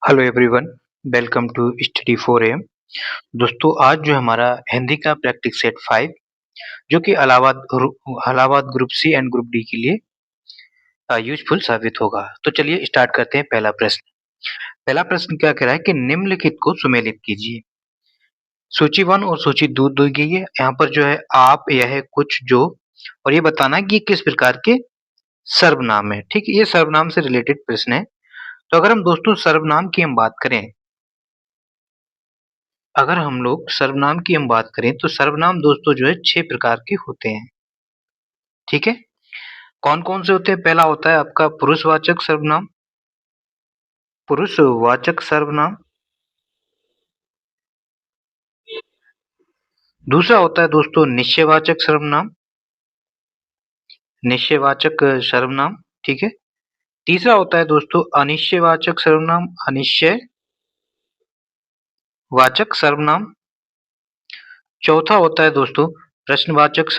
Hello everyone, welcome to study 4 AM। दोस्तों आज जो हमारा हिंदी का प्रैक्टिस सेट 5 जो कि Allahabad group C and group D के लिए यूजफुल साबित होगा। तो चलिए स्टार्ट करते हैं। पहला प्रश्न क्या कह रहा है कि निम्नलिखित को सुमेलित कीजिए। सूची 1 और सूची 2 दी गई है। यहाँ पर जो है आप, यह, कुछ, जो, और ये बताना है कि ये किस प्रकार के सर्वनाम है। ठीक है, ये सर्वनाम से रिलेटेड प्रश्न है। तो अगर हम दोस्तों सर्वनाम की हम बात करें, तो सर्वनाम दोस्तों जो है 6 प्रकार के होते हैं। ठीक है, कौन-कौन से होते हैं? पहला होता है आपका पुरुषवाचक सर्वनाम। दूसरा होता है दोस्तों निश्चयवाचक सर्वनाम। ठीक है। तीसरा होता है दोस्तों अनिश्चयवाचक सर्वनाम। चौथा होता है दोस्तों प्रश्नवाचक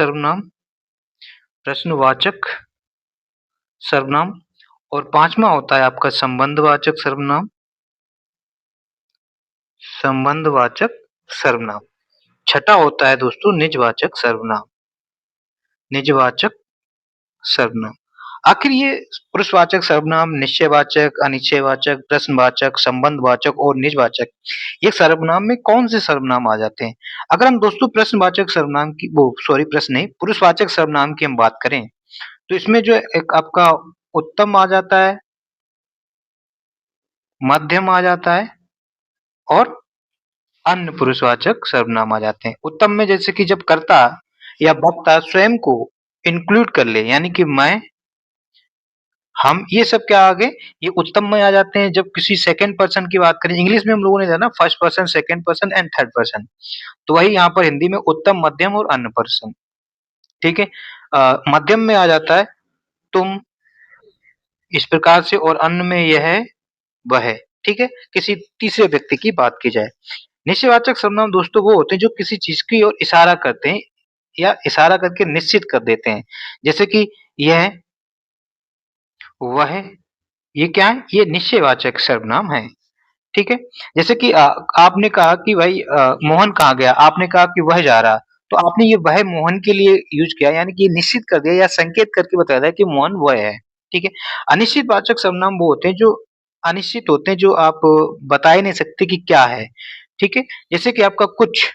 सर्वनाम। और पांचवा होता है आपका संबंधवाचक सर्वनाम। छठा होता है दोस्तों निजवाचक सर्वनाम। आखिर ये पुरुषवाचक सर्वनाम, निश्चयवाचक, अनिश्चयवाचक, प्रश्नवाचक, संबंधवाचक और निजवाचक, ये सर्वनाम में कौन से सर्वनाम आ जाते हैं? अगर हम दोस्तों पुरुषवाचक सर्वनाम की हम बात करें, तो इसमें जो एक आपका उत्तम आ जाता है, मध्यम आ जाता है और अन्य पुरुषवाचक सर्वनाम आ जाते हैं। उत्तम में जैसे कि जब कर्ता या वक्ता स्वयं को इंक्लूड कर ले, यानी कि मैं, हम, ये सब क्या आ गए? ये उत्तम में आ जाते हैं। जब किसी सेकंड पर्सन की बात करें, इंग्लिश में हम लोगों ने जाना first person, second person and third person, तो वही यहाँ पर हिंदी में उत्तम, मध्यम और अन्य पर्सन। ठीक है। मध्यम में आ जाता है तुम, इस प्रकार से, और अन्य में यह है, वह है। ठीक है, किसी तीसरे व्यक्ति की बात की जाए। निश्चयवाचक सर्वनाम दोस्तों वो होते हैं जो किसी चीज की ओर इशारा करते हैं या इशारा करके निश्चित कर देते हैं। जैसे कि यह, वह, ये क्या है? ये निश्चयवाचक सर्वनाम है। ठीक है। जैसे कि आपने कहा कि भाई मोहन कहाँ गया? आपने कहा कि वह जा रहा, तो आपने ये वह मोहन के लिए यूज किया, यानी कि निश्चित कर दिया या संकेत करके बताया था कि मोहन वह है। ठीक है। अनिश्चितवाचक सर्वनाम वो होते हैं जो अनिश्चित होते हैं, जो आप बता ही नहीं सकते कि क्या है। ठीक है। जैसे कि आपका कुछ,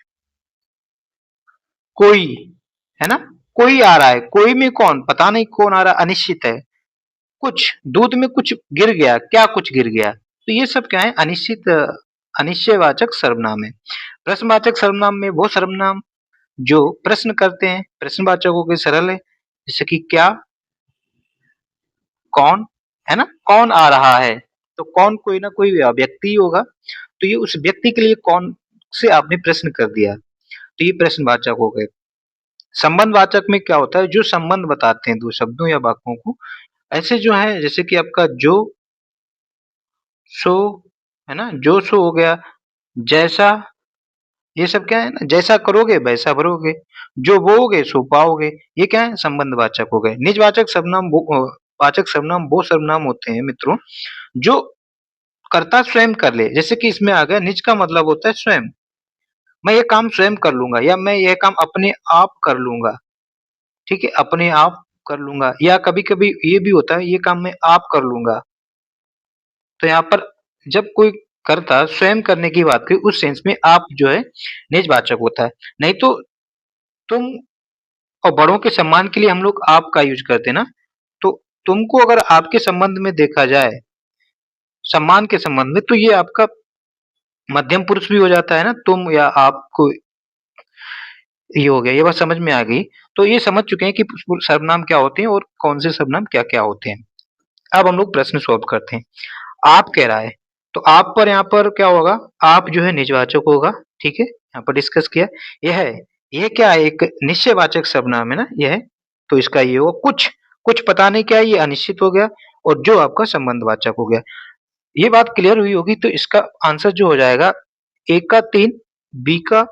कोई, है ना? कोई आ रहा है, कोई में कौन? पता नहीं कौन आ रहा, अनिश्चित है। कुछ, दूध में कुछ गिर गया, क्या कुछ गिर गया? तो ये सब क्या है? अनिश्चयवाचक सर्वनाम है। प्रश्नवाचक सर्वनाम में वो सर्वनाम जो प्रश्न करते हैं, प्रश्नवाचकों के सरल है, जैसे कि क्या, कौन, है ना? कौन आ रहा है? तो कौन कोई ना कोई व्यक्ति ही होगा, तो ये उस व्यक्ति के लिए कौन से आपने प्रश्न कर दिया, तो ये प्रश्नवाचक हो गए। संबंधवाचक में क्या होता है? जो संबंध बताते हैं दो शब्दों या वाक्यों को, ऐसे जो है, जैसे कि आपका जो, सो, है ना? जो सो हो गया, जैसा, ये सब क्या है ना? जैसा करोगे वैसा भरोगे, जो बोओगे सो पाओगे, ये क्या है? संबंधवाचक हो गए। वाचक सर्वनाम वो सर्वनाम होते हैं मित्रों जो कर्ता स्वयं कर ले। जैसे कि इसमें आ गया, निज का मतलब होता है स्वयं, मैं ये काम स्वयं कर लूंगा, या मैं यह काम अपने आप कर लूंगा। ठीक है, अपने आप कर लूंगा, या कभी कभी ये भी होता है, ये काम मैं आप कर लूंगा। तो यहाँ पर जब कोई कर्ता स्वयं करने की बात करें, उस सेंस में आप जो है निजवाचक होता है। नहीं तो तुम और बड़ों के सम्मान के लिए हम लोग आप का यूज करते हैं ना, तो तुमको अगर आपके संबंध में देखा जाए, सम्मान के संबंध में, तो ये आपका मध्यम पुरुष भी हो जाता है ना, तुम या आपको, ये हो गया। ये बात समझ में आ गई। तो ये समझ चुके हैं कि सर्वनाम क्या होते हैं और कौन से सर्वनाम क्या क्या होते हैं। अब हम लोग प्रश्न सॉल्व करते हैं। आप कह रहा है, तो आप पर यहाँ पर क्या होगा? आप जो है निजवाचक होगा। ठीक है, यहाँ पर डिस्कस किया। यह है, ये क्या है? एक निश्चयवाचक सर्वनाम है ना, यह है, तो इसका ये होगा। कुछ, कुछ पता नहीं क्या है, ये अनिश्चित हो गया। और जो आपका संबंधवाचक हो गया। ये बात क्लियर हुई होगी, तो इसका आंसर जो हो जाएगा, ए का 3, बी का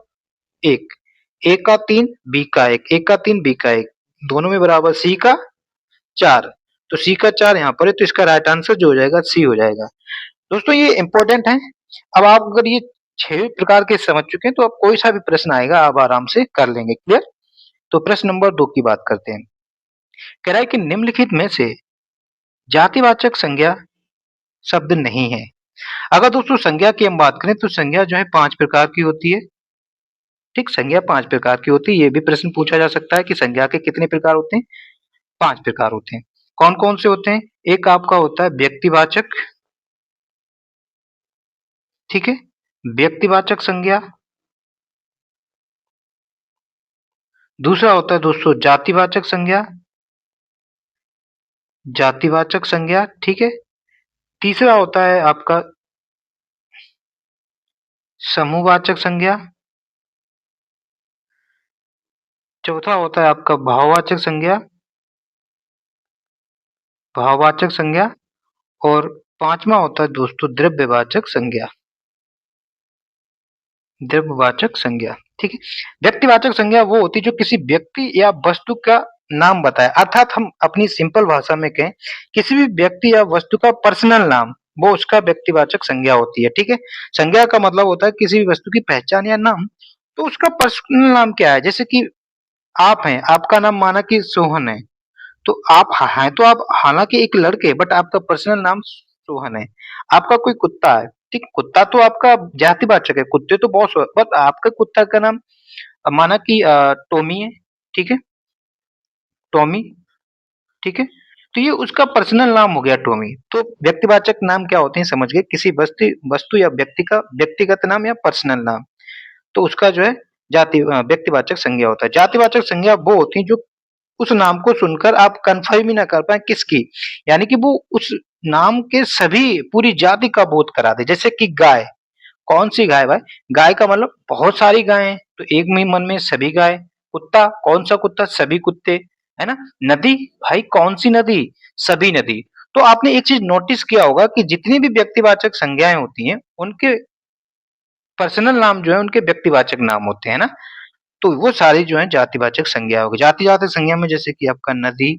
1, ए का 3, बी का 1, ए का 3, बी का 1, दोनों में बराबर सी का 4। तो सी का 4 यहाँ पर है, तो इसका राइट आंसर जो हो जाएगा सी हो जाएगा। दोस्तों ये इम्पोर्टेंट है। अब आप अगर ये 6 प्रकार के समझ चुके हैं तो अब कोई सा भी प्रश्न आएगा आप आराम से कर लेंगे। क्लियर? तो प्रश्न नंबर 2 की बात करते हैं। कह रहा है कि निम्नलिखित में से जातिवाचक संज्ञा शब्द नहीं है। अगर दोस्तों संज्ञा की हम बात करें तो संज्ञा जो है 5 प्रकार की होती है। ठीक, संज्ञा 5 प्रकार की होती है। ये भी प्रश्न पूछा जा सकता है कि संज्ञा के कितने प्रकार होते हैं? 5 प्रकार होते हैं। कौन-कौन से होते हैं? एक आपका होता है व्यक्तिवाचक, ठीक है? व्यक्तिवाचक संज्ञा। दूसरा होता है दोस्तों जातिवाचक संज्ञा, जातिवाचक संज्ञा, ठीक है? तीसरा होता है आपका समूहवाचक संज्ञा, चौथा होता है आपका भाववाचक संज्ञा, भाववाचक संज्ञा और 5वां होता है दोस्तों द्रव्यवाचक संज्ञा, द्रव्यवाचक संज्ञा, ठीक है? व्यक्तिवाचक संज्ञा वो होती है जो किसी व्यक्ति या वस्तु का नाम बताए, अर्थात हम अपनी सिंपल भाषा में कहें किसी भी व्यक्ति या वस्तु का पर्सनल नाम, वो उसका व्यक्तिवाचक संज्ञा होती है, ठीक है? संज्ञा का मतलब होता है किसी भी वस्तु की पहचान या नाम, तो उसका पर्सनल नाम क्या है? जैसे कि आप हैं, आपका नाम माना कि सोहन है, तो आप हैं तो आप हालाँकि एक लड़के बट आपका पर्सनल नाम सोहन है। आपका कोई कुत्ता है, ठीक? कुत्ता तो आपका जातिवाचक है, कुत्ते तो बहुत बट आपका कुत्ता का नाम माना कि टॉमी है, ठीक है? टॉमी, ठीक है? तो ये उसका पर्सनल नाम हो गया टॉमी। तो व्यक्तिवाचक नाम क्या होते हैं समझ गए? किसी वस्तु या व्यक्ति का व्यक्तिगत नाम या पर्सनल नाम। तो उसका जो है व्यक्तिवाचक संज्ञा होता है। जातिवाचक संज्ञा वो होती है जो उस नाम को सुनकर आप कन्फर्म ही ना कर पाएँ किसकी, यानी कि वो उस नाम के सभी पूरी जाति का बोध करा दे। जैसे कि गाय, कौन-सी गाय भाई? गाय का मतलब बहुत सारी गायें हैं, तो एक में मन में सभी गाय। कुत्ता, कौन-सा कुत्ता? सभी कुत्ते, है ना? नदी, भाई कौन-सी नदी? सभी नदी। तो आपने एक चीज़ नोटिस किया होगा कि जितनी भी व्यक्तिवाचक संज्ञाएँ होती हैं, उनके पर्सनल नाम जो है उनके व्यक्तिवाचक नाम होते हैं ना? तो वो सारी जो है जातिवाचक संज्ञा हो गई। जाति-वाचक संज्ञा में जैसे कि आपका नदी,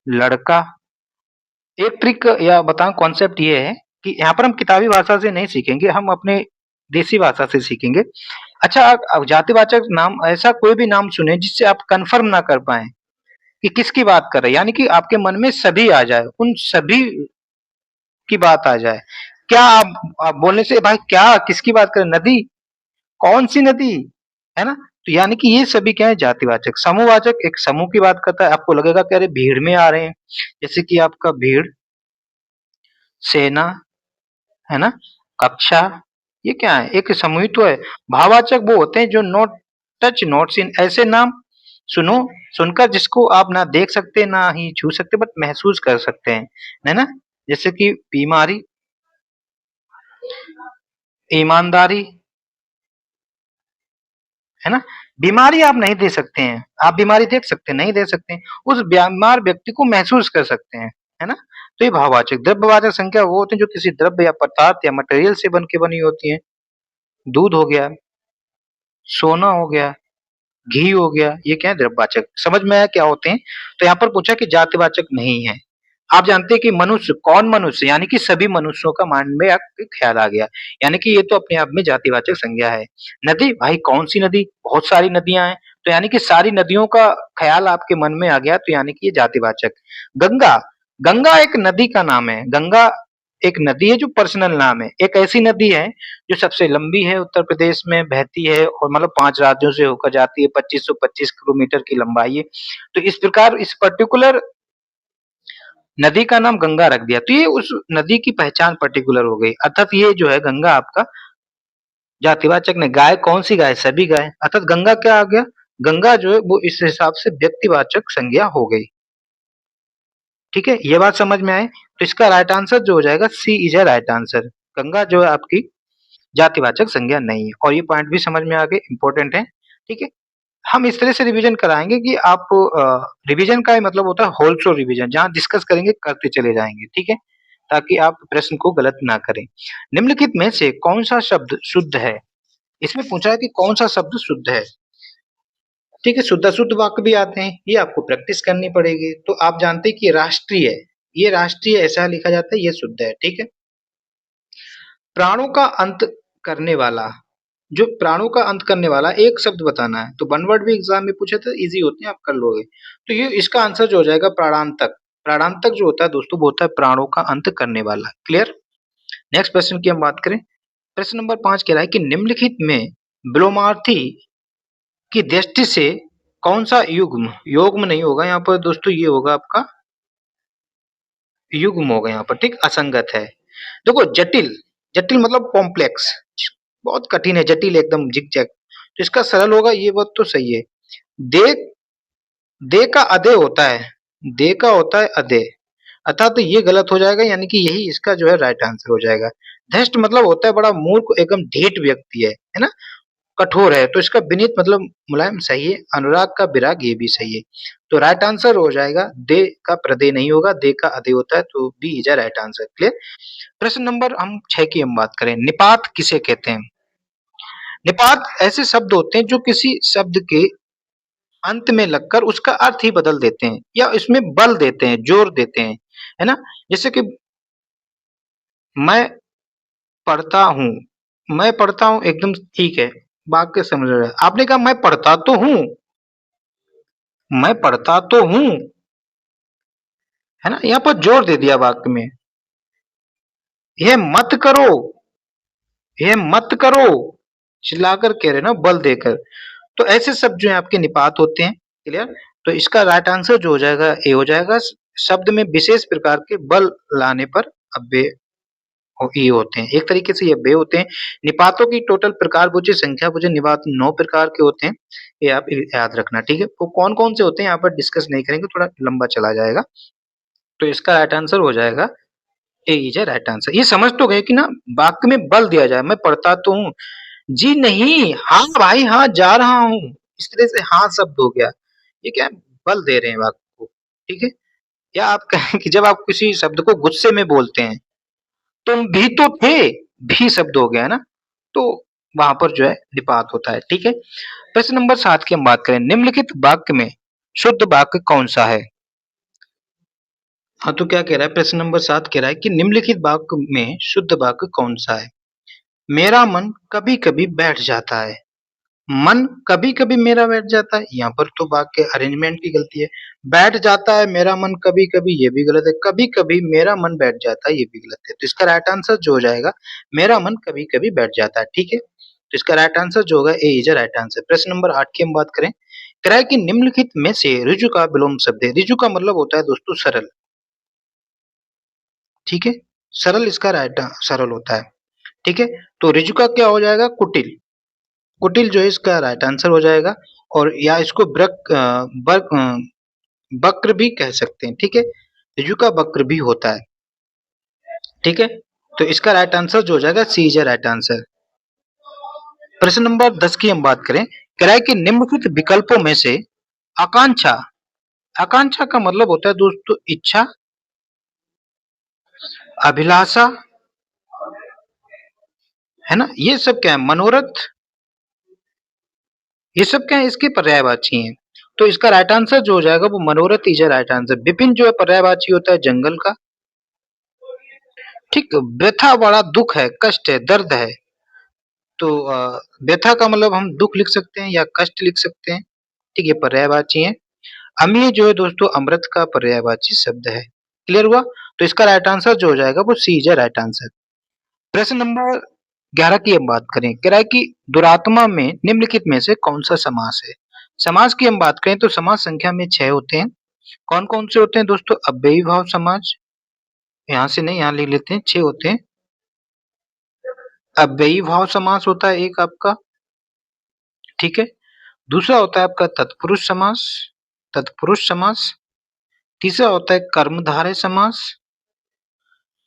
लड़का, एक ट्रिक या बताऊँ कॉन्सेप्ट ये है कि यहाँ पर हम किताबी भाषा से नहीं सीखेंगे, हम अपने देसी भाषा से सीखेंगे। अच्छा आप जातिवाचक नाम ऐसा कोई भी नाम चुनें जिससे आप कन्फर्म ना कर पाएँ कि किसकी बात कर रहे हैं, यानी कि आपके मन में सभी आ जाए, उन सभी की बात आ जाए। क्या आप बोलने से भाई क्या किसकी बात कर रहे हैं? नदी? कौन-सी नदी? है ना? तो यानी कि ये सभी क्या है जातिवाचक। समूहवाचक एक समूह की बात करता है, आपको लगेगा कि अरे भीड़ में आ रहे हैं, जैसे कि आपका भीड़, सेना, है ना? कक्षा, ये क्या है? एक समूहित्व है। भाववाचक वो होते हैं जो नॉट टच नॉट सीन, ऐसे नाम सुनो सुनकर जिसको आप ना देख सकते, ना ही छू सकते बट महसूस कर सकते हैं, है ना? जैसे कि बीमारी, ईमानदारी, है ना? बीमारी आप नहीं दे सकते हैं, आप बीमारी देख सकते हैं? नहीं दे सकते हैं। उस बीमार व्यक्ति को महसूस कर सकते हैं, है ना? तो ये भाववाचक। द्रव्यवाचक संख्या वो होते हैं जो किसी द्रव्य या पदार्थ या मटेरियल से बन के बनी होती हैं। दूध हो गया, सोना हो गया, घी हो गया, ये क्या है द्रव्यवाचक। समझ में आया क्या होते हैं? तो यहाँ पर पूछा कि जातिवाचक नहीं है। आप जानते हैं कि मनुष्य, कौन मनुष्य? यानी कि सभी मनुष्यों का माइंड में एक ख्याल आ गया, यानी कि ये तो अपने आप में जातिवाचक संज्ञा है। नदी, भाई कौन-सी नदी? बहुत सारी नदियाँ हैं, तो यानी कि सारी नदियों का ख़्याल आपके मन में आ गया, तो यानी कि ये जातिवाचक। गंगा, गंगा एक नदी का नाम है, गंगा एक नदी है जो पर्सनल नाम है। एक ऐसी नदी है जो सबसे लंबी है, उत्तर प्रदेश में बहती है और मतलब 5 राज्यों से होकर जाती है, 2525 किलोमीटर की लंबाई है। तो इस प्रकार इस पर्टिकुलर नदी का नाम गंगा रख दिया, तो ये उस नदी की पहचान पर्टिकुलर हो गई, अर्थात ये जो है गंगा आपका जातिवाचक नहीं। गाय कौन-सी गाय? सभी गाय, अर्थात गंगा क्या आ गया? गंगा जो है वो इस हिसाब से व्यक्तिवाचक संज्ञा हो गई, ठीक है? ये बात समझ में आई? तो इसका राइट आंसर जो हो जाएगा C is a right answer. Ganga जो है आपकी जातिवाचक संज्ञा नहीं है और ये पॉइंट भी समझ में आ गए, इम्पोर्टेंट है, ठीक है? हम इस तरह से रिवीजन कराएँगे कि आप रिवीजन का ही मतलब होता है होल रिवीजन, जहाँ डिस्कस करेंगे, करते चले जाएँगे, ठीक है? ताकि आप प्रश्न को गलत ना करें। निम्नलिखित में से कौन-सा शब्द शुद्ध है? इसमें पूछा है कि कौन-सा शब्द शुद्ध है? ठीक है, शुद्ध-अशुद्ध वाक्य भी आते हैं, ये आपको प्रैक्टिस करनी पड़ेगी। तो आप जानते हैं कि ये राष्ट्रीय ऐसा लिखा जाता है, ये शुद्ध है, ठीक है? प्राणों का अंत करने वाला, जो प्राणों का अंत करने वाला एक शब्द बताना है। तो वन वर्ड भी एग्जाम में पूछे तो इजी होते हैं, आप कर लोगे। तो ये इसका आंसर जो हो जाएगा प्राणांतक। प्राणांतक जो होता है दोस्तों वो होता है प्राणों का अंत करने वाला। क्लियर। नेक्स्ट क्वेश्चन की हम बात करें। प्रश्न नंबर 5 कह रहा है कि निम्नलिखित में विलोमार्थी की दृष्टि से कौन सा युग्म, युग्म नहीं होगा यहाँ पर दोस्तों, ये होगा आपका युग्म होगा यहाँ पर, ठीक, असंगत है। देखो जटिल, जटिल मतलब कॉम्प्लेक्स, बहुत कठिन है, जटिल एकदम जिग-जैग। तो इसका सरल होगा, ये बात तो सही है। दे, दे का अधे होता है, दे का होता है अधे, अतः तो ये गलत हो जाएगा, यानी कि यही इसका जो है राइट आंसर हो जाएगा। धृष्ट मतलब होता है बड़ा मूर्ख, एकदम ढीठ व्यक्ति है ना, कठोर है। तो इसका विनीत मतलब मुलायम सही है। अनुराग का विराग ये भी सही है। तो राइट आंसर हो जाएगा दे का प्रदे नहीं होगा, दे का अधे होता है, तो B is a right answer. Clear. प्रश्न नंबर हम 6 की हम बात करें। निपात किसे कहते हैं? निपात ऐसे शब्द होते हैं जो किसी शब्द के अंत में लगकर उसका अर्थ ही बदल देते हैं या इसमें बल देते हैं, जोर देते हैं, है ना। जैसे कि मैं पढ़ता हूँ, मैं पढ़ता हूँ एकदम ठीक है, वाक्य समझ रहे हैं। आपने कहा मैं पढ़ता तो हूँ, मैं पढ़ता तो हूँ, है ना, यहाँ पर जोर दे दिया वाक्य में। यह मत करो, यह मत करो, चिल्लाकर कह रहे ना, बल देकर। तो ऐसे शब्द जो है आपके निपात होते हैं। क्लियर। तो इसका राइट आंसर जो हो जाएगा ए हो जाएगा। शब्द में विशेष प्रकार के बल लाने पर अव्यय ये होते हैं, एक तरीके से ये अव्यय होते हैं। निपातों की टोटल प्रकार पूछे, संख्या पूछे, निपात 9 प्रकार के होते हैं, ये आप याद रखना, ठीक है। वो कौन कौन से होते हैं यहाँ पर डिस्कस नहीं करेंगे, थोड़ा लंबा चला जाएगा। तो इसका राइट आंसर हो जाएगा ए इज ए राइट आंसर। ये समझ तो गए कि ना वाक्य में बल दिया जाए, मैं पढ़ता तो हूँ, जी नहीं, हाँ भाई हाँ जा रहा हूँ, इस तरह से हाँ शब्द हो गया, ये क्या है, बल दे रहे हैं वाक्य को, ठीक है। या आप कहें कि जब आप किसी शब्द को गुस्से में बोलते हैं, तुम भी तो थे, भी शब्द हो गया है ना, तो वहां पर जो है निपात होता है, ठीक है। प्रश्न नंबर 7 की हम बात करें। निम्नलिखित वाक्य में शुद्ध वाक्य कौन सा है? हाँ, तो क्या कह रहा है, प्रश्न नंबर 7 कह रहा है कि निम्नलिखित वाक्य में शुद्ध वाक्य कौन सा है? मेरा मन कभी-कभी बैठ जाता है। मन कभी-कभी मेरा बैठ जाता है, यहाँ पर तो वाक्य अरेंजमेंट की गलती है। बैठ जाता है मेरा मन कभी-कभी, ये भी गलत है। कभी-कभी मेरा मन बैठ जाता है, ये भी गलत है। तो इसका राइट आंसर जो हो जाएगा, मेरा मन कभी-कभी बैठ जाता है, ठीक है। तो इसका राइट आंसर जो होगा ए इज अ राइट आंसर। प्रश्न नंबर 8 की हम बात करें। कह रहा है कि निम्नलिखित में से ऋजु का विलोम शब्द है। ऋजु का मतलब होता है दोस्तों सरल, ठीक है। सरल इसका राइट सरल होता है, ठीक है। तो ऋजु का क्या हो जाएगा, कुटिल। कुटिल जो है इसका राइट आंसर हो जाएगा। और या इसको वक्र भी कह सकते हैं, ठीक है। ऋजु का वक्र भी होता है, ठीक है। तो इसका राइट आंसर जो हो जाएगा सी इज राइट आंसर। प्रश्न नंबर 10 की हम बात करें। कह रहा है कि निम्नलिखित विकल्पों में से आकांक्षा, आकांक्षा का मतलब होता है दोस्तों इच्छा, अभिलाषा, है ना, ये सब क्या है, मनोरथ, ये सब क्या है, इसके पर्यायवाची हैं। तो इसका राइट आंसर जो हो जाएगा वो मनोरथ इज राइट आंसर। विपिन जो है पर्यायवाची होता है जंगल का, ठीक। व्यथा बड़ा दुख है, कष्ट है, दर्द है। तो व्यथा का मतलब हम दुख लिख सकते हैं या कष्ट लिख सकते हैं, ठीक है, पर्यायवाची है। अमीय जो है दोस्तों अमृत का पर्यायवाची शब्द है। क्लियर हुआ। तो इसका राइट आंसर जो हो जाएगा वो सी इज राइट आंसर। प्रश्न नंबर 11 की हम बात करें। कह रहा है कि दुरात्मा में निम्नलिखित में से कौन सा समास है? समास की हम बात करें तो समास संख्या में 6 होते हैं। कौन कौन से होते हैं दोस्तों? अव्ययी भाव समास, यहाँ से नहीं यहाँ लिख लेते हैं, 6 होते हैं। अव्ययी भाव समास होता है एक आपका, ठीक है। दूसरा होता है आपका तत्पुरुष समास, तत्पुरुष समास। तीसरा होता है कर्मधारय समास,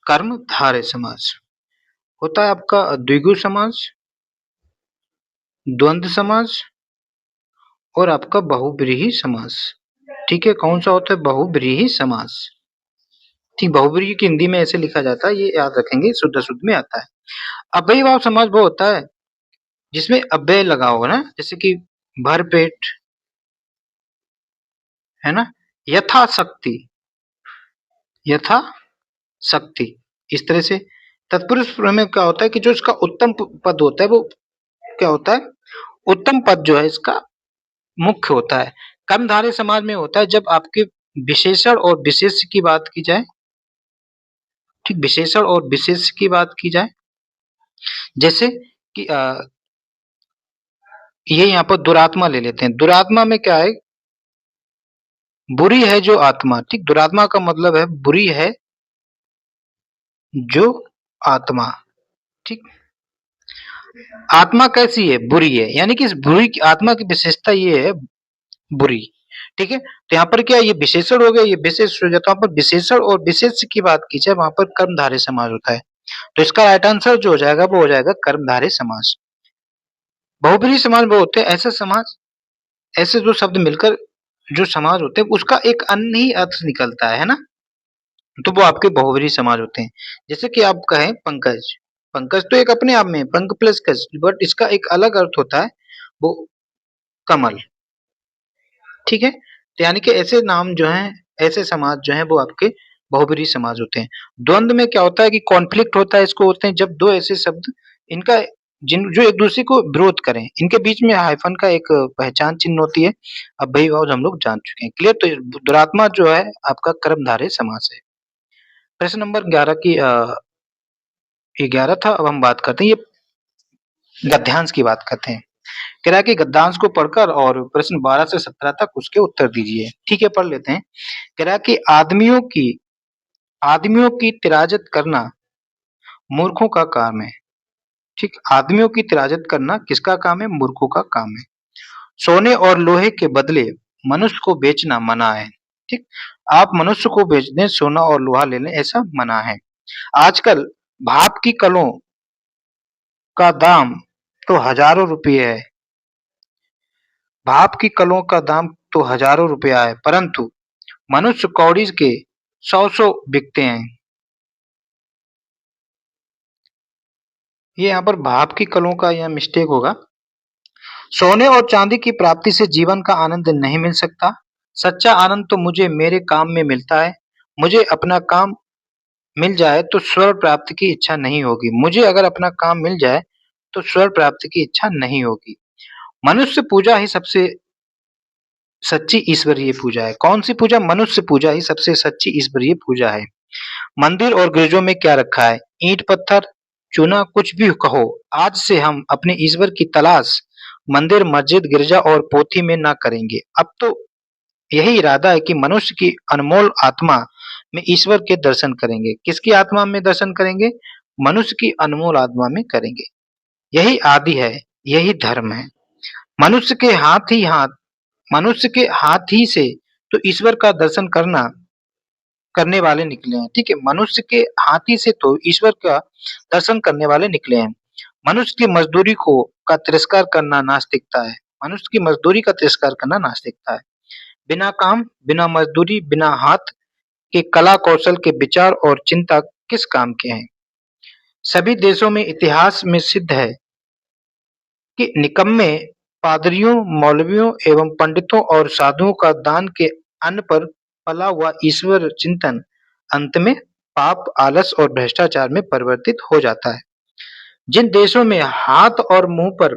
कर्मधारय समास। होता है आपका द्विगु समास, द्वंद्व समास और आपका बहुव्रीहि समास, ठीक है। कौन सा होता है? बहुव्रीहि समास, ठीक। बहुव्रीहि की हिंदी में ऐसे लिखा जाता है, ये याद रखेंगे, शुद्ध शुद्ध में आता है। अव्ययी भाव समास वो होता है जिसमें अव्यय लगा होगा ना, जैसे कि भरपेट, है ना, यथाशक्ति, यथा शक्ति, इस तरह से तत्पुरुष में क्या होता है कि जो इसका उत्तम पद होता है वो क्या होता है, उत्तम पद जो है इसका मुख्य होता है। कर्मधारय समाज में होता है जब आपके विशेषण और विशेष्य की बात की जाए, ठीक, विशेषण और विशेष्य की बात की जाए, जैसे कि ये यहाँ पर दुरात्मा ले लेते हैं। दुरात्मा में क्या है, बुरी है जो आत्मा, ठीक, दुरात्मा का मतलब है बुरी है जो आत्मा, ठीक। आत्मा कैसी है, बुरी है, यानी कि इस बुरी की आत्मा की विशेषता ये है बुरी, ठीक है। तो यहाँ पर क्या, ये विशेषण हो गया, ये विशेष हो जाता है। पर विशेषण और विशेष की बात की जाए वहां पर कर्मधारय समास होता है। तो इसका राइट आंसर जो हो जाएगा वो हो जाएगा कर्मधारय समास। बहुब्रीहि समास वो होते हैं ऐसे समास, ऐसे जो शब्द मिलकर जो समास होते हैं उसका एक अन्य ही अर्थ निकलता है ना, तो वो आपके बहुब्रीहि समास होते हैं। जैसे कि आप कहें पंकज, पंकज तो एक अपने आप में पंक प्लस कज, बट इसका एक अलग अर्थ होता है वो कमल, ठीक है। तो यानी कि ऐसे नाम जो हैं, ऐसे समाज जो हैं वो आपके बहुब्रीहि समाज होते हैं। द्वंद्व में क्या होता है कि कॉन्फ्लिक्ट होता है, इसको होते हैं जब दो ऐसे शब्द इनका जिन जो एक दूसरे को विरोध करें, इनके बीच में हाइफन का एक पहचान चिन्ह होती है। अब वही भाव हम लोग जान चुके हैं, क्लियर। तो दुरात्मा जो है आपका कर्मधारय समास है। प्रश्न नंबर 11 की 11 था, अब हम बात करते हैं ये गद्यांश की बात करते हैं। कह रहा है कि गद्यांश को पढ़कर और प्रश्न 12 से 17 तक उसके उत्तर दीजिए, ठीक है, पढ़ लेते हैं। कह रहा है कि आदमियों की तिराजत करना मूर्खों का काम है, ठीक। आदमियों की तिराजत करना किसका काम है, मूर्खों का काम है। सोने और लोहे के बदले मनुष्य को बेचना मना है, ठीक। आप मनुष्य को बेच दें, सोना और लोहा ले लें, ऐसा मना है। आजकल भाप की कलों का दाम तो हजारों रुपये है, भाप की कलों का दाम तो हजारों रुपया है, परंतु मनुष्य कौड़ी के 100 बिकते हैं। ये यहाँ पर भाप की कलों का यह मिस्टेक होगा। सोने और चांदी की प्राप्ति से जीवन का आनंद नहीं मिल सकता। सच्चा आनंद तो मुझे मेरे काम में मिलता है। मुझे अपना काम मिल जाए तो स्वर्ग प्राप्ति की इच्छा नहीं होगी। मुझे अगर अपना काम मिल जाए तो स्वर्ग प्राप्ति की इच्छा नहीं होगी। मनुष्य पूजा ही सबसे सच्ची ईश्वरीय पूजा है। कौन सी पूजा, मनुष्य पूजा ही सबसे सच्ची ईश्वरीय पूजा है। मंदिर और गिरजों में क्या रखा है, ईंट पत्थर चूना कुछ भी कहो, आज से हम अपने ईश्वर की तलाश मंदिर मस्जिद गिरजा और पोथी में ना करेंगे। अब तो यही इरादा है कि मनुष्य की अनमोल आत्मा में ईश्वर के दर्शन करेंगे। किसकी आत्मा में दर्शन करेंगे, मनुष्य की अनमोल आत्मा में करेंगे। यही आदि है, यही धर्म है। मनुष्य के हाथ ही हाथ मनुष्य के हाथ ही से तो ईश्वर का दर्शन करने वाले निकले हैं, ठीक है। मनुष्य के हाथी से तो ईश्वर का दर्शन करने वाले निकले हैं। मनुष्य की मजदूरी को का तिरस्कार करना नास्तिकता है। मनुष्य की मजदूरी का तिरस्कार करना नास्तिकता है। बिना काम, बिना मजदूरी, बिना हाथ के कला कौशल के विचार और चिंता किस काम के हैं। सभी देशों में इतिहास में सिद्ध है कि निकम्मे पादरियों, मौलवियों एवं पंडितों और साधुओं का दान के अन्न पर पला हुआ ईश्वर चिंतन अंत में पाप, आलस और भ्रष्टाचार में परिवर्तित हो जाता है। जिन देशों में हाथ और मुंह पर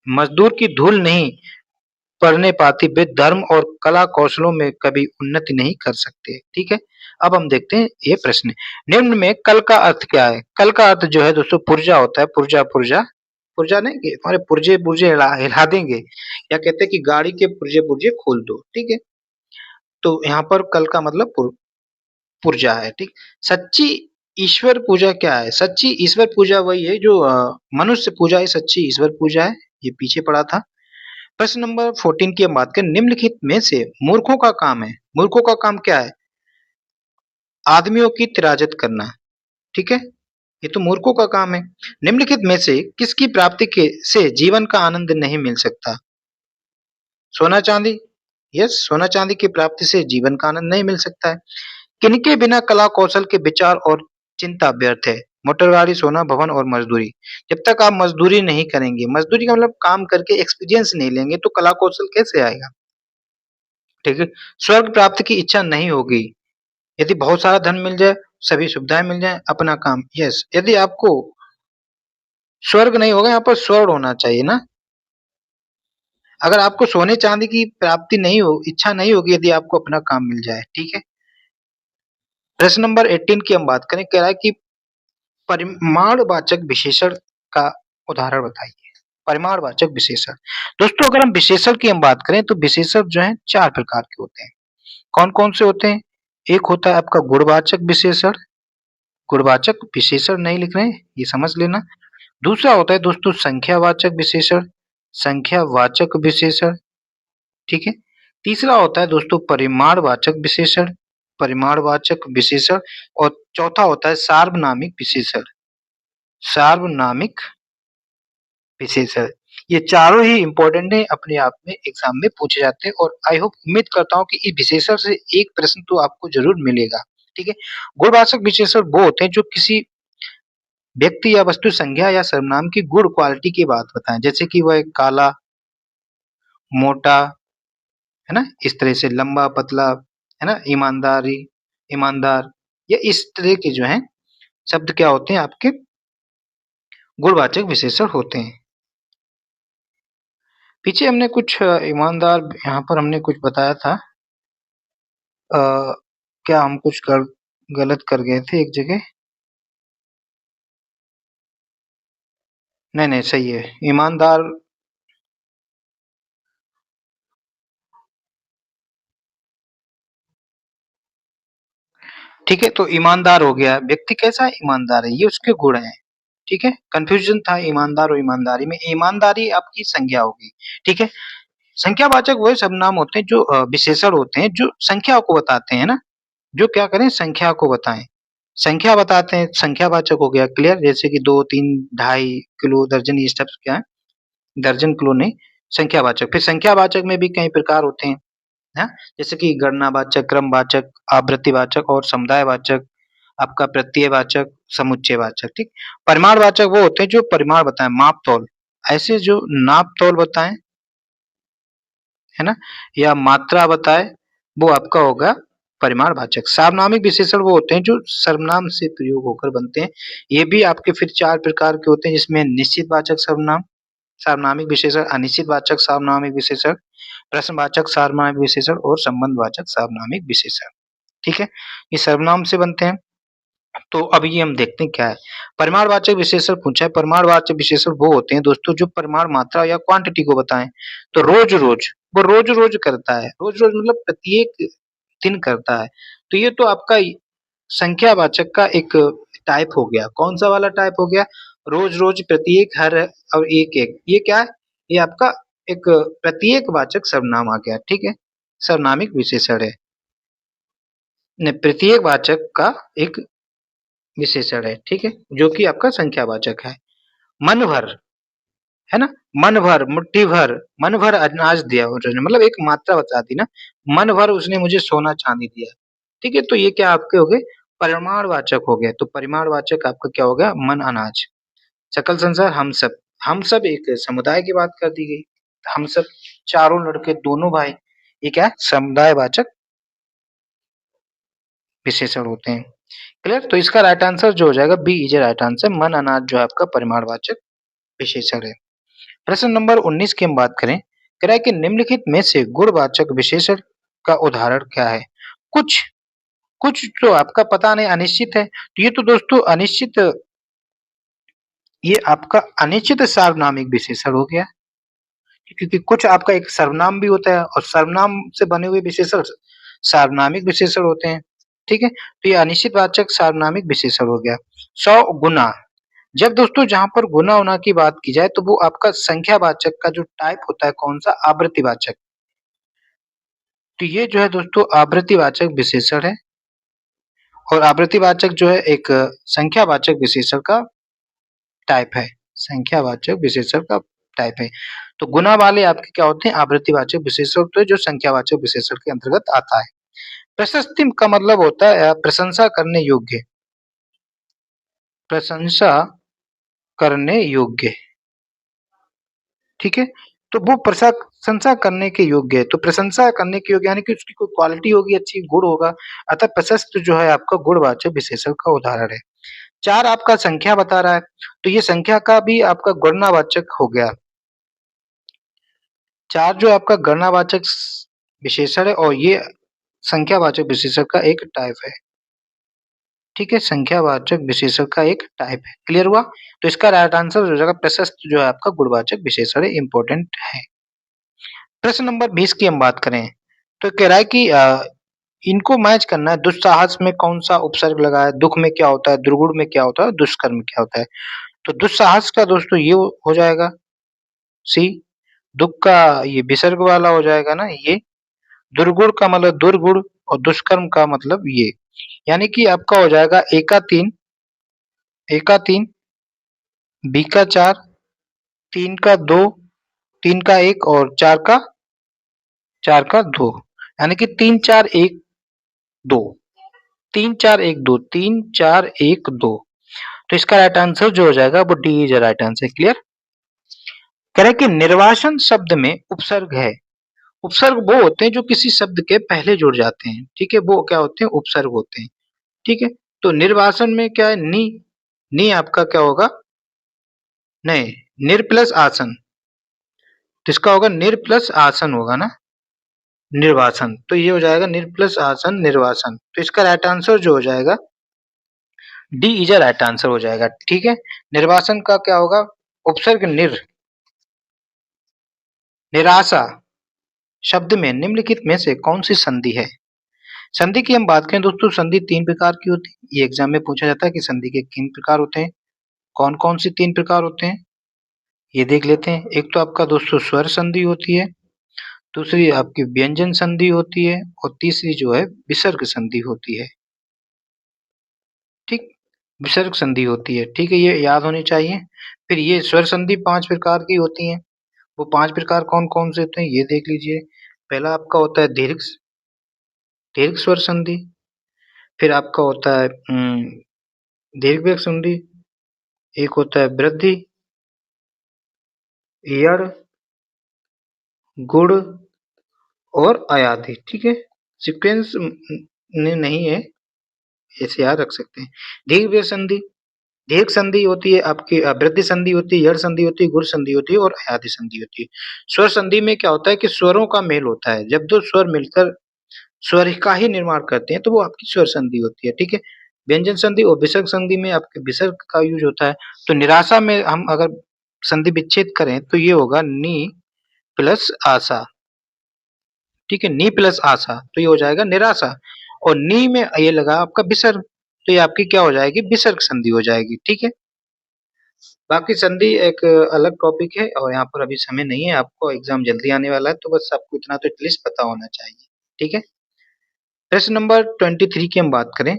मजदूर की धूल नहीं पड़ने पाती, वे धर्म और कला कौशलों में कभी उन्नति नहीं कर सकते, ठीक है। अब हम देखते हैं ये प्रश्न। निम्न में कल का अर्थ क्या है। कल का अर्थ जो है दोस्तों पुर्जा होता है। पुर्जा पुर्जा पुर्जा नहीं कि हमारे पुर्जे पुर्जे हिला हिला देंगे, या कहते हैं कि गाड़ी के पुर्जे पुर्जे खोल दो, ठीक है। तो यहाँ पर कल का मतलब पुर्जा है, ठीक। सच्ची ईश्वर पूजा क्या है, सच्ची ईश्वर पूजा वही है जो मनुष्य पूजा ही सच्ची ईश्वर पूजा है, ये पीछे पड़ा था। प्रश्न नंबर 14 की हम बात करें, निम्नलिखित में से मूर्खों का काम है, मूर्खों का काम क्या है, आदमियों की तिराजत करना, ठीक है, ये तो मूर्खों का काम है। निम्नलिखित में से किसकी प्राप्ति के से जीवन का आनंद नहीं मिल सकता, सोना चांदी, यस, सोना चांदी की प्राप्ति से जीवन का आनंद नहीं मिल सकता है। किनके बिना कला कौशल के विचार और चिंता व्यर्थ है, मोटर गाड़ी, सोना, भवन और मजदूरी। जब तक आप मजदूरी नहीं करेंगे, मजदूरी का मतलब काम करके एक्सपीरियंस नहीं लेंगे तो कला कौशल कैसे आएगा, ठीक है। स्वर्ग प्राप्ति की इच्छा नहीं होगी, यदि बहुत सारा धन मिल जाए सभी सुविधाएं मिल जाए, अपना काम। यस, यदि आपको स्वर्ग नहीं होगा, यहाँ पर स्वर्ण होना चाहिए ना। अगर आपको सोने चांदी की प्राप्ति नहीं हो, इच्छा नहीं होगी, यदि आपको अपना काम मिल जाए, ठीक है। प्रश्न नंबर 18 की हम बात करें, कह रहा है कि परिमाणवाचक विशेषण का उदाहरण बताइए। परिमाणवाचक विशेषण, दोस्तों अगर हम विशेषण की हम बात करें तो विशेषण जो है 4 प्रकार के होते हैं। कौन-कौन से होते हैं? एक होता है आपका गुणवाचक विशेषण, गुणवाचक विशेषण नहीं लिख रहे हैं, ये समझ लेना। दूसरा होता है दोस्तों संख्यावाचक विशेषण, संख्यावाचक विशेषण, ठीक है। तीसरा होता है दोस्तों परिमाणवाचक विशेषण, परिमाणवाचक विशेषण, और चौथा होता है सार्वनामिक विशेषण, सार्वनामिक विशेषण। ये चारों ही इम्पोर्टेंट है, अपने आप में एग्जाम में पूछे जाते हैं, और आई होप उम्मीद करता हूँ कि इस विशेषण से एक प्रश्न तो आपको जरूर मिलेगा, ठीक है। गुणवाचक विशेषण वो होते हैं जो किसी व्यक्ति या वस्तु संज्ञा या सर्वनाम की गुण क्वालिटी की बात बताएं, जैसे कि वह काला, मोटा, है ना, इस तरह से लंबा पतला, है ना, ईमानदारी, ईमानदार, ये इस तरह के जो हैं शब्द क्या होते हैं आपके गुणवाचक विशेषण होते हैं। पीछे हमने कुछ ईमानदार यहाँ पर हमने कुछ बताया था, क्या हम कुछ गलत कर गए थे एक जगह? नहीं नहीं सही है, ईमानदार। ठीक है, तो ईमानदार हो गया, व्यक्ति कैसा है? ईमानदार है, ये उसके गुण हैं, ठीक है। कंफ्यूजन था ईमानदार और ईमानदारी में, ईमानदारी आपकी संज्ञा होगी, ठीक है। संख्यावाचक वही सर्वनाम होते हैं जो विशेषण होते हैं जो संख्या को बताते हैं ना, जो क्या करें संख्या को बताएं, संख्या बताते हैं, संख्यावाचक हो गया, क्लियर। जैसे कि 2, 3, ढाई किलो, दर्जन, ये सब क्या है? दर्जन, किलो नहीं, संख्यावाचक। फिर संख्यावाचक में भी कई प्रकार होते हैं, हाँ? जैसे कि गणनावाचक, क्रमवाचक, आवृत्तिवाचक और समुदायवाचक, आपका प्रत्ययवाचक, समुच्चयवाचक, ठीक। परिमाणवाचक वो होते हैं जो परिमाण बताएं, माप तौल, ऐसे जो नाप तौल बताएं, है ना, या मात्रा बताए, वो आपका होगा परिमाणवाचक। सार्वनामिक विशेषण वो होते हैं जो सर्वनाम से प्रयोग होकर बनते हैं। ये भी आपके फिर 4 प्रकार के होते हैं, जिसमें निश्चितवाचक सर्वनाम, सार्वनामिक विशेषण, अनिश्चितवाचक सार्वनामिक विशेषण, प्रश्नवाचक सार्वनामिक विशेषण और संबंधवाचक सार्वनामिक विशेषण, ठीक है। ये सर्वनाम से बनते हैं। तो अब ये हम देखते हैं क्या है। परिमाणवाचक विशेषण पूछा है, परिमाणवाचक विशेषण वो होते हैं दोस्तों जो परिमाण, मात्रा या क्वांटिटी को बताएं। तो रोज-रोज, वो रोज-रोज करता है, रोज-रोज मतलब प्रत्येक दिन करता है। तो ये तो आपका संख्यावाचक का एक टाइप हो गया। कौन सा वाला टाइप हो गया? रोज-रोज, प्रत्येक, हर और एक-एक। ये क्या है? ये आपका एक प्रत्येक वाचक सर्वनाम आ गया, ठीक है। सर्वनामिक विशेषण है। प्रत्येक वाचक का एक विशेषण है, ठीक है, जो कि आपका संख्यावाचक है। मन भर, है ना, मन भर, मुट्ठी भर, मन भर अनाज दिया उन्होंने, मतलब एक मात्रा बता दी ना, मन भर उसने मुझे सोना चांदी दिया, ठीक है। तो ये क्या आपके हो गए? परिमाणवाचक हो गए। तो परिमाणवाचक आपका क्या हो गया? मन, अनाज। सकल संसार, हम सब एक समुदाय की बात कर दी गई, हम सब चारों लड़के, दोनों भाई, ये क्या है? समुदायवाचक विशेषण होते हैं, क्लियर। तो इसका राइट आंसर जो हो जाएगा बी इज राइट आंसर, मन, अनाज जो है आपका परिमाणवाचक विशेषण है। प्रश्न नंबर 19 की हम बात करें, कह रहा है कि निम्नलिखित में से गुणवाचक विशेषण का उदाहरण क्या है? कुछ कुछ तो आपका पता नहीं, अनिश्चित है, तो ये तो दोस्तों अनिश्चित, ये आपका अनिश्चित सार्वनामिक विशेषण हो गया, क्योंकि कुछ आपका एक सर्वनाम भी होता है और सर्वनाम से बने हुए विशेषण सार्वनामिक विशेषण होते हैं, ठीक है। तो ये अनिश्चित वाचक सार्वनामिक विशेषण हो गया। 100 गुना, जब दोस्तों जहाँ पर गुना होना की बात की जाए तो वो आपका संख्यावाचक का जो टाइप होता है, कौन सा? आवृत्तिवाचक। तो ये जो है दोस्तों आवृत्तिवाचक विशेषण है, और आवृत्तिवाचक जो है एक संख्यावाचक विशेषण का टाइप है, संख्यावाचक विशेषण का टाइप है। तो गुना वाले आपके क्या होते हैं? आवृत्तिवाचक विशेषण होते हैं, जो संख्यावाचक विशेषण के अंतर्गत आता है। प्रशस्ति का मतलब होता है प्रशंसा करने योग्य, प्रशंसा करने योग्य, ठीक है। तो वो प्रशंसा करने के योग्य है। तो प्रशंसा करने के योग्य यानी कि उसकी कोई क्वालिटी होगी अच्छी, गुण होगा, अतः प्रशस्त जो है आपका गुणवाचक विशेषण का उदाहरण है। 4 आपका संख्या बता रहा है, तो ये संख्या का भी आपका गुणवाचक हो गया। 4 जो आपका गणनावाचक विशेषण है और ये संख्यावाचक विशेषण का एक टाइप है। ठीक है, संख्यावाचक विशेषण का एक टाइप है। क्लियर हुआ? तो इसका राइट आंसर हो जाएगा प्रशस्त जो है आपका गुणवाचक विशेषण है, इंपॉर्टेंट है। प्रश्न नंबर 20 की हम बात करें, तो कह रहा है कि इनको मैच करना है, दुस्साहस में कौन-सा उपसर्ग लगा है, दुःख में क्या होता है, दुर्गुण में क्या होता है, दुष्कर्म में क्या होता है। तो दुस्साहस का दोस्तों ये हो जाएगा सी, दुःख का ये विसर्ग वाला हो जाएगा ना ये, दुर्गुण का मतलब दुर्गुण और दुष्कर्म का मतलब ये। यानी कि आपका हो जाएगा ए का 3, बी का 4, 3 का 2, 3 का 1 और 4 का 2। यानी कि 3 4 1 2, 3 4 1 2, 3 4 1 2। तो इसका राइट आंसर जो हो जाएगा वो D is right answer. Clear? कह रहे हैं कि निर्वासन शब्द में उपसर्ग है। उपसर्ग वो होते हैं जो किसी शब्द के पहले जुड़ जाते हैं। ठीक है, वो क्या होते हैं? उपसर्ग होते हैं। ठीक है, तो निर्वासन में क्या है? नी आपका क्या होगा? नहीं, निर प्लस आसन, तो इसका होगा निर प्लस आसन होगा ना, निर्वासन। तो ये हो जाएगा निर प्लस आसन निर्वासन। तो इसका राइट आंसर जो हो जाएगा डी इज राइट आंसर हो जाएगा। ठीक है, निर्वासन का क्या होगा? उपसर्ग निराशा शब्द में निम्नलिखित में से कौन सी संधि है? संधि की हम बात करें दोस्तों, संधि 3 प्रकार की होती है। ये एग्जाम में पूछा जाता है कि संधि के किन प्रकार होते हैं, कौन-कौन सी 3 प्रकार होते हैं? ये देख लेते हैं। एक तो आपका दोस्तों स्वर संधि होती है, दूसरी आपकी व्यंजन संधि होती है और तीसरी जो है विसर्ग संधि होती है। ठीक, विसर्ग संधि होती है। ठीक है, ये याद होनी चाहिए। फिर ये स्वर संधि 5 प्रकार की होती हैं। वो 5 प्रकार कौन-कौन से होते हैं ये देख लीजिए। पहला आपका होता है दीर्घ स्वर संधि, फिर आपका होता है दीर्घ संधि, एक होता है वृद्धि, यड़, गुण और अयाधि। ठीक है, सीक्वेंस में नहीं है, ऐसे याद रख सकते हैं। दीर्घ संधि होती है आपकी, वृद्धि संधि होती है, यड़ संधि होती है, गुण संधि होती है और अयाधि संधि होती है। स्वर संधि में क्या होता है कि स्वरों का मेल होता है। जब 2 स्वर मिलकर स्वर का ही निर्माण करते हैं तो वो आपकी स्वर संधि होती है। ठीक है, व्यंजन संधि और विसर्ग संधि में आपके विसर्ग का यूज होता है। तो निराशा में हम अगर संधि विच्छेद करें तो ये होगा नी प्लस आशा। ठीक है, नी प्लस आशा, तो ये हो जाएगा निराशा। और नी में ये लगा आपका विसर्ग, तो ये आपकी क्या हो जाएगी? विसर्ग संधि हो जाएगी। ठीक है, बाकी संधि एक अलग टॉपिक है और यहाँ पर अभी समय नहीं है, आपको एग्जाम जल्दी आने वाला है, तो बस आपको इतना तो एटलीस्ट पता होना चाहिए। ठीक है, प्रश्न नंबर 23 की हम बात करें,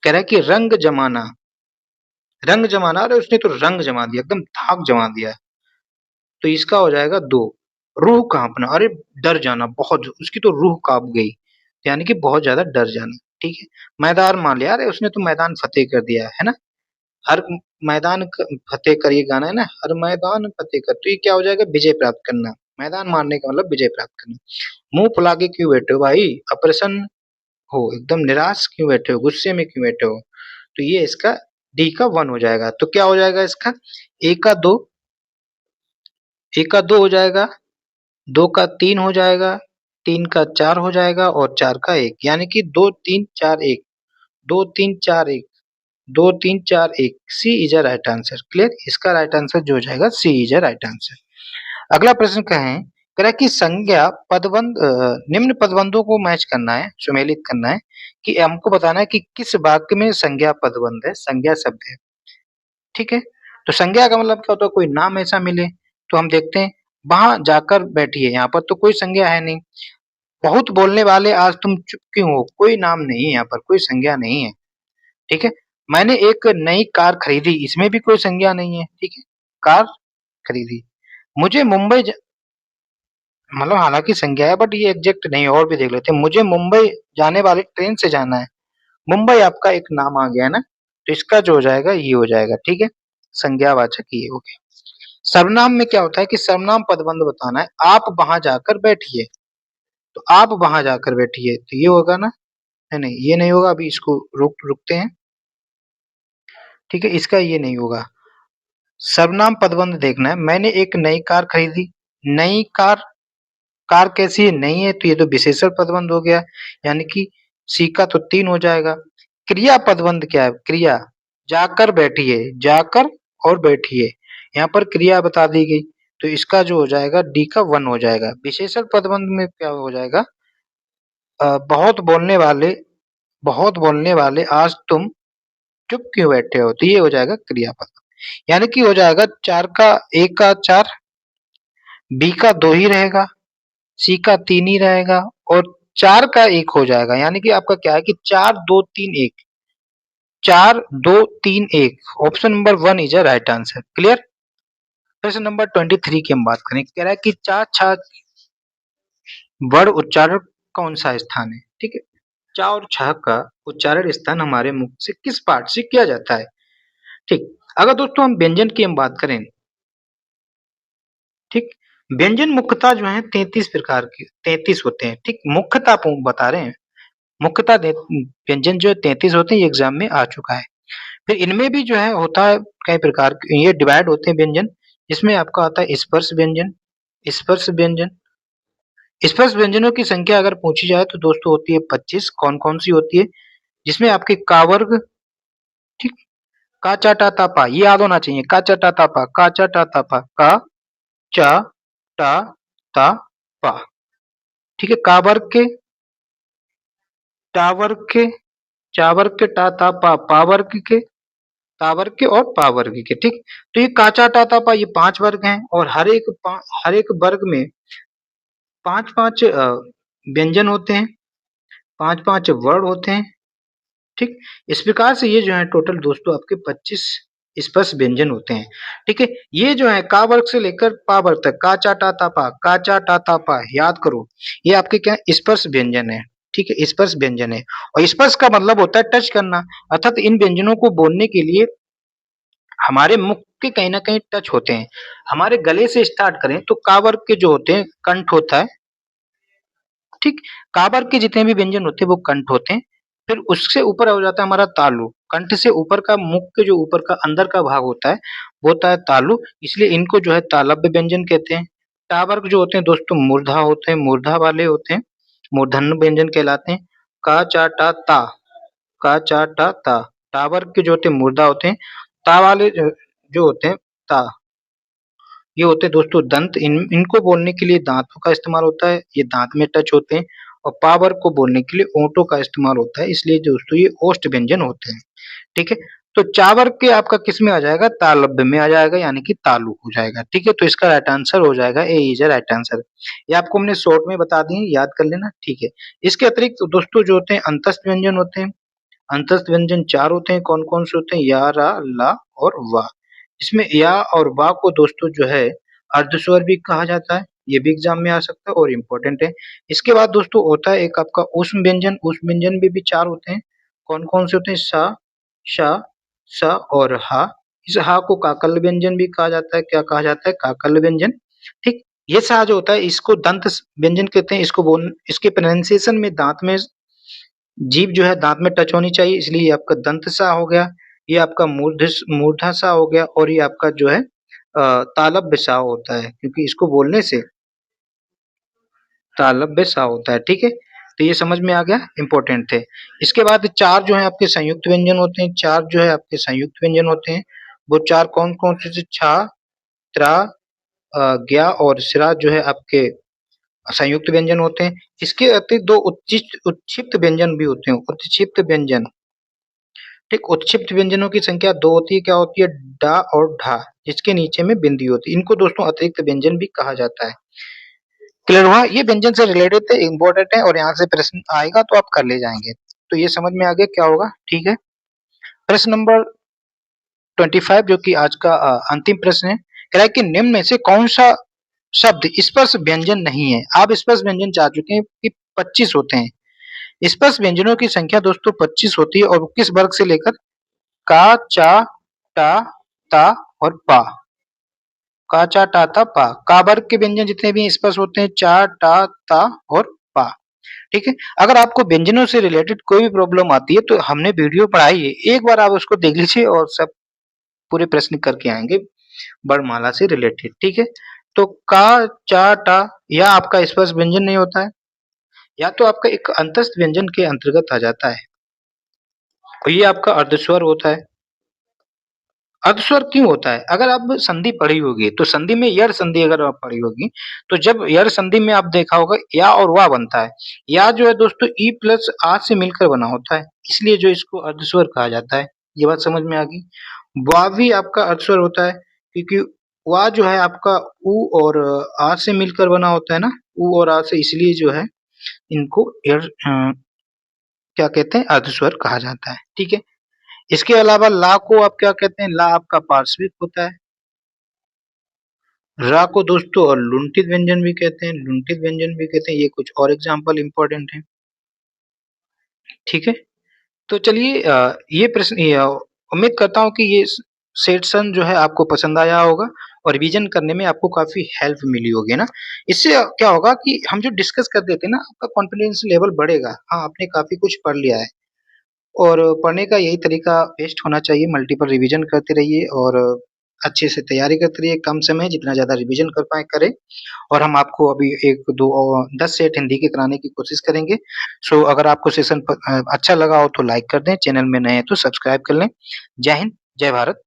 कह रहा है कि रंग जमाना, अरे उसने तो रंग जमा दिया, एकदम धाक जमा दिया। तो इसका हो जाएगा 2, रूह कांपना, अरे डर जाना बहुत, उसकी तो रूह कांप गई, यानी कि बहुत ज्यादा डर जाना। ठीक है, मैदान मान लिया, अरे उसने तो मैदान फतेह कर दिया है ना। हर मैदान फतेह कर, ये गाना है ना, हर मैदान फतेह कर, तो ये क्या हो जाएगा? विजय प्राप्त करना। मैदान मारने का मतलब विजय प्राप्त करना। मुंह फुला के क्यों बैठे हो भाई? अप्रसन्न हो, एकदम निराश क्यों बैठे हो, गुस्से में क्यों बैठे हो? तो ये इसका डी का 1 हो जाएगा। तो क्या हो जाएगा इसका? ए का 2, ए का 2 हो जाएगा, 2 का 3 हो जाएगा, 3 का 4 हो जाएगा और 4 का 1, यानी कि 2 3 4 1, 2 3 4 1, 2 3 4 1, C is a right answer. Clear? इसका राइट आंसर जो हो जाएगा C is a right answer. अगला प्रश्न कहें, कह रहा है कि संज्ञा पदबंध, निम्न पदबंधों को मैच करना है, सुमेलित करना है, कि हमको बताना है कि किस वाक्य में संज्ञा पदबंध है, संज्ञा शब्द है। ठीक है, तो संज्ञा का मतलब क्या होता है? कोई नाम ऐसा मिले, तो हम देखते हैं वहां जाकर बैठिए, यहाँ पर तो कोई संज्ञा है नहीं। बहुत बोलने वाले आज तुम चुप क्यों हो, कोई नाम नहीं है यहाँ पर, कोई संज्ञा नहीं है। ठीक है, मैंने एक नई कार खरीदी, इसमें भी कोई संज्ञा नहीं है। ठीक है, कार खरीदी। मुझे मतलब हालांकि संज्ञा है बट ये एग्जैक्ट नहीं है, और भी देख लेते हैं। मुझे मुंबई जाने वाली ट्रेन से जाना है, मुंबई आपका एक नाम आ गया ना, तो इसका जो हो जाएगा ये हो जाएगा। ठीक है, संज्ञावाचक ये हो गया। सर्वनाम में क्या होता है कि सर्वनाम पदबंध बताना है, आप वहां जाकर बैठिए, तो आप वहां जाकर बैठिए, तो ये होगा ना? नहीं, ये नहीं होगा, अभी इसको रुकते हैं, ठीक है, इसका ये नहीं होगा। सर्वनाम पदबंध देखना है, मैंने एक नई कार खरीदी, नई कार, कार कैसी है? नई है, तो ये तो विशेषण पदबंध हो गया, यानी कि सी का तो 3 हो जाएगा। क्रिया पदबंध क्या है? क्रिया, जाकर बैठिए, जाकर और बैठिए, यहाँ पर क्रिया बता दी गई, तो इसका जो हो जाएगा डी का 1 हो जाएगा। विशेषण पदबंध में क्या हो जाएगा? बहुत बोलने वाले, बहुत बोलने वाले, आज तुम चुप क्यों बैठे हो? तो ये हो जाएगा क्रियापद, यानी कि हो जाएगा 4 का 1 का 4, बी का 2 ही रहेगा, सी का 3 ही रहेगा और 4 का 1 हो जाएगा, यानी कि आपका क्या है कि 4 2 3 1, 4 2 3 1, option number 1 is a right answer. Clear? प्रश्न नंबर 23 की हम बात करें, कह रहा है कि चा छा वर्ण उच्चारण कौन सा स्थान है? ठीक है, चा और छ का उच्चारण स्थान हमारे मुख से किस पार्ट से किया जाता है? ठीक, अगर दोस्तों हम व्यंजन की हम बात करें, ठीक, व्यंजन मुख्यतः जो है 33 प्रकार के 33 होते हैं, ठीक, मुख्यतः बता रहे हैं, मुख्यतः व्यंजन जो है 33 होते हैं, ये एग्जाम में आ चुका है। फिर इनमें भी जो है होता है कई प्रकार के, ये डिवाइड होते हैं व्यंजन, इसमें आपका आता है स्पर्श व्यंजन, स्पर्श व्यंजन, स्पर्श व्यंजनों की संख्या अगर पूछी जाए तो दोस्तों होती है 25। कौन कौन सी होती है? जिसमें आपके का वर्ग, ठीक, का चा टा ता पा, ये याद होना चाहिए, का चा टा ता पा, का चा टा ता पा, का चा टा ता पा, ठीक है, का वर्ग के, टा वर्ग के, चा वर्ग के, टा ता पा वर्ग के, ता वर्ग के और पा वर्ग के, ठीक। तो ये का चा टा ता पा, ये 5 वर्ग हैं और हर एक वर्ग में 5-5 व्यंजन होते हैं, 5-5 वर्ण होते हैं, ठीक। इस प्रकार से ये जो है टोटल दोस्तों आपके 25 स्पर्श व्यंजन होते हैं, ठीक है। ये जो है का वर्ग से लेकर पा वर्ग तक, का चा टा ता पा, का चा टा ता पा, याद करो, ये आपके क्या है? स्पर्श व्यंजन है, ठीक है, स्पर्श व्यंजन है। और स्पर्श का मतलब होता है टच करना, अर्थात इन व्यंजनों को बोलने के लिए हमारे मुख के कहीं ना कहीं टच होते हैं। हमारे गले से स्टार्ट करें तो का वर्ग के जो होते हैं कंठ होता है, ठीक, का वर्ग के जितने भी व्यंजन होते हैं वो कंठ होते हैं। फिर उससे ऊपर हो जाता है हमारा तालु, कंठ से ऊपर का, मुख के जो ऊपर का अंदर का भाग होता है वो होता है तालु, इसलिए इनको जो है तालव्य व्यंजन कहते हैं। टा वर्ग जो होते हैं दोस्तों मूर्धा होते हैं, मूर्धा वाले होते हैं, मूर्धन्य व्यंजन कहलाते हैं। का चा टा ता, का चा टा ता, टा वर्ग के जो होते हैं मूर्धा होते हैं, ता वाले जो होते हैं ता, ये होते हैं दोस्तों दंत, इनको बोलने के लिए दांतों का इस्तेमाल होता है, ये दांत में टच होते हैं। और पा वर्ग को बोलने के लिए ओंठों का इस्तेमाल होता है, इसलिए दोस्तों ये ओष्ठ व्यंजन होते हैं, ठीक है। तो चा वर्ग के आपका किस में आ जाएगा? तालव्य में आ जाएगा, यानी कि तालु हो जाएगा, ठीक है। तो इसका राइट आंसर हो जाएगा ए इज राइट आंसर। ये आपको हमने शॉर्ट में बता दिए, याद कर लेना, ठीक है। इसके अतिरिक्त दोस्तों जो होते हैं अंतस्थ व्यंजन होते हैं, अंतस्थ व्यंजन 4 होते हैं, कौन कौन से होते हैं? या, रा, ला और वा। इसमें या और वा को दोस्तों जो है अर्धस्वर भी कहा जाता है, ये भी एग्जाम में आ सकता है और इम्पोर्टेंट है। इसके बाद दोस्तों होता है एक आपका ऊष्म व्यंजन, ऊष्म व्यंजन में भी 4 होते हैं, कौन कौन से होते हैं? सा, शा, स और हा। इस हा को काकल्य व्यंजन भी कहा जाता है, क्या कहा जाता है? काकल्य व्यंजन, ठीक। ये सा जो होता है इसको दंत व्यंजन कहते हैं, इसको बोल, इसके प्रोनाउंसिएशन में दांत में जीभ जो है दांत में टच होनी चाहिए, इसलिए ये आपका दंत सा हो गया, ये आपका मूर्धा सा हो गया और ये आपका जो है तालव्य सा होता है, क्योंकि इसको बोलने से तालव्य सा होता है, ठीक है। तो ये समझ में आ गया, इंपॉर्टेंट थे। इसके बाद 4 जो है आपके संयुक्त व्यंजन होते हैं, 4 जो है आपके संयुक्त व्यंजन होते हैं, वो 4 कौन-कौन से? छा, त्रा, ज्ञा और स्रा जो है आपके संयुक्त व्यंजन होते हैं। इसके अतिरिक्त 2 उत्क्षिप्त व्यंजन भी होते हैं, उत्क्षिप्त व्यंजन, ठीक। उत्क्षिप्त व्यंजनों की संख्या 2 होती है, क्या होती है? डा और ढा, जिसके नीचे में बिंदी होती है, इनको दोस्तों अतिरिक्त व्यंजन भी कहा जाता है। क्लियर हुआ? ये व्यंजन से रिलेटेड थे, इंपॉर्टेंट है और यहाँ से प्रश्न आएगा तो आप कर ले जाएंगे। तो ये समझ में आ गया क्या होगा, ठीक है। प्रश्न नंबर 25 जो कि आज का अंतिम प्रश्न है, कह रहा है कि निम्न में से कौन सा शब्द स्पर्श व्यंजन नहीं है? आप स्पर्श व्यंजन चाह चुके हैं कि 25 होते हैं। स्पर्श व्यंजनों की संख्या दोस्तों 25 होती है और वो किस वर्ग से लेकर? का, चा, टा, ता और पा, का, चा, टा, ता, पा। का वर्ग के व्यंजन जितने भी स्पर्श होते हैं चा, टा, ता और पा। ठीक है? अगर आपको व्यंजनों से रिलेटेड कोई भी प्रॉब्लम आती है तो हमने वीडियो पढ़ाई है, एक बार आप उसको देख लीजिए और सब पूरे प्रश्न करके आएँगे वर्णमाला से रिलेटेड, ठीक है? तो का, चा, टा यह आपका स्पर्श व्यंजन नहीं होता है, या तो आपका एक अंतस्थ व्यंजन के अंतर्गत आ जाता है। और ये आपका अर्धस्वर होता है। अर्धस्वर क्यों होता है? अगर आप संधि पढ़ी होगी, तो संधि में यड़ संधि अगर आप पढ़ी होगी, तो जब यड़ संधि में आप देखा होगा या और वा बनता है। या जो है दोस्तों ई प्लस आ से मिलकर बना होता है, इसलिए जो इसको अर्धस्वर कहा जाता है। ये बात समझ में आ गई? वा भी आपका अर्धस्वर होता है, क्योंकि वा जो है आपका उ और आ से मिलकर बना होता है ना, उ और आ से, इसलिए जो है इनको क्या कहते हैं, अर्धस्वर कहा जाता है। ठीक है? इसके अलावा ला को आप क्या कहते हैं? ला आपका पार्श्विक होता है। रा को दोस्तों लुंठित व्यंजन भी कहते हैं, लुंठित व्यंजन भी कहते हैं। ये कुछ और एग्जांपल इम्पोर्टेंट हैं। ठीक है? तो चलिए ये प्रश्न उम्मीद करता हूँ कि ये सेशन जो है आपको पसंद आया होगा और रिवीजन करने में आपको काफ़ी हेल्प मिली होगी ना। इससे क्या होगा कि हम जो डिस्कस कर देते हैं ना, आपका कॉन्फिडेंस लेवल बढ़ेगा। हाँ, आपने काफ़ी कुछ पढ़ लिया है। और पढ़ने का यही तरीका बेस्ट होना चाहिए, मल्टीपल रिवीजन करते रहिए और अच्छे से तैयारी करते रहिए, कम समय जितना ज़्यादा रिवीजन कर पाएँ करें। और हम आपको अभी 1-2 10 सेट हिंदी के कराने की कोशिश करेंगे। सो अगर आपको सेशन अच्छा लगा हो तो लाइक कर दें, चैनल में नए हैं तो सब्सक्राइब कर लें। जय हिंद, जय भारत।